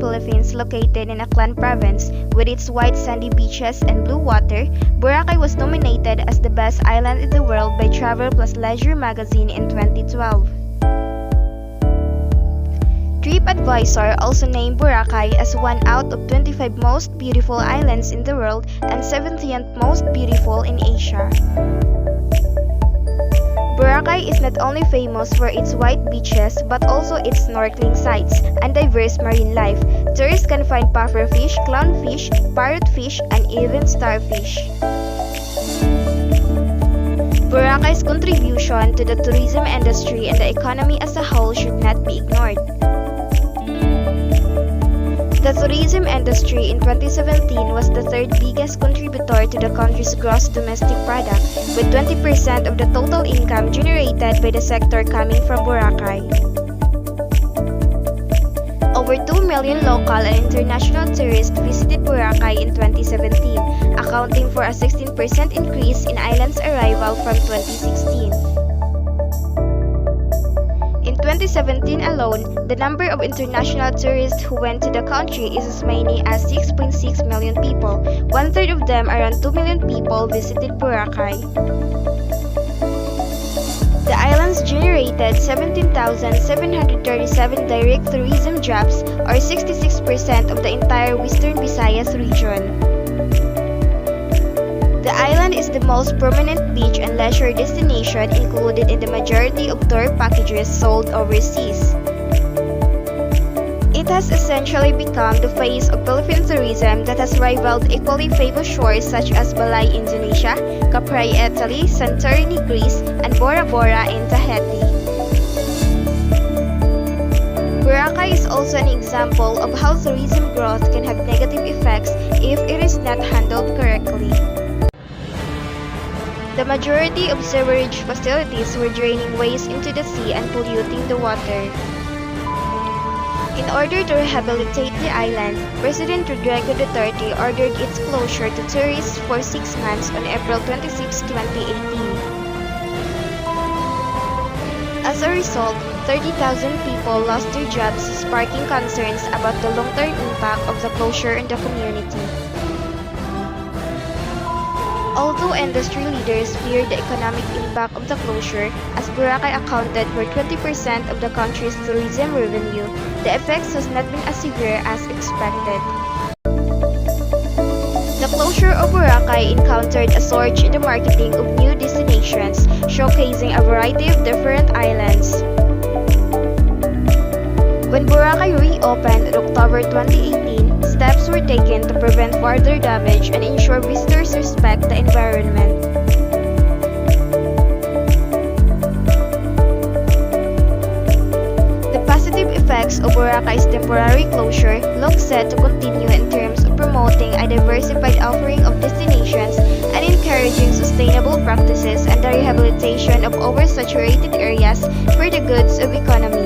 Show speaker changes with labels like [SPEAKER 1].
[SPEAKER 1] Philippines located in Aklan Province. With its white sandy beaches and blue water, Boracay was nominated as the best island in the world by Travel Plus Leisure magazine in 2012. TripAdvisor also named Boracay as one out of 25 most beautiful islands in the world and 70th most beautiful in Asia. Boracay is not only famous for its white beaches but also its snorkeling sites and diverse marine life. Tourists can find pufferfish, clownfish, parrotfish, and even starfish. Boracay's contribution to the tourism industry and the economy as a whole should not be ignored. The tourism industry in 2017 was the third biggest contributor to the country's gross domestic product, with 20% of the total income generated by the sector coming from Boracay. Over 2 million local and international tourists visited Boracay in 2017, accounting for a 16% increase in island's arrival from 2016. In 2017 alone, the number of international tourists who went to the country is as many as 6.6 million people. One-third of them, around 2 million people, visited Boracay. The islands generated 17,737 direct tourism jobs, or 66% of the entire Western Visayas region. The island is the most prominent beach and leisure destination included in the majority of tour packages sold overseas. It has essentially become the face of Philippine tourism that has rivaled equally famous shores such as Balay, Indonesia, Capri, Italy, Santorini, Greece, and Bora Bora in Tahiti. Boracay is also an example of how tourism growth can have negative effects if it is not handled correctly. The majority of sewerage facilities were draining waste into the sea and polluting the water. In order to rehabilitate the island, President Rodrigo Duterte ordered its closure to tourists for 6 months on April 26, 2018. As a result, 30,000 people lost their jobs, sparking concerns about the long-term impact of the closure on the community. Although industry leaders fear the economic impact of the closure, as Boracay accounted for 20% of the country's tourism revenue, the effects has not been as severe as expected. The closure of Boracay encountered a surge in the marketing of new destinations, showcasing a variety of different islands. When Boracay reopened in October 2018, steps were taken to prevent further damage and ensure visitors respect the environment. The positive effects of Boracay's temporary closure look set to continue in terms of promoting a diversified offering of destinations and encouraging sustainable practices and the rehabilitation of oversaturated areas for the goods of economy.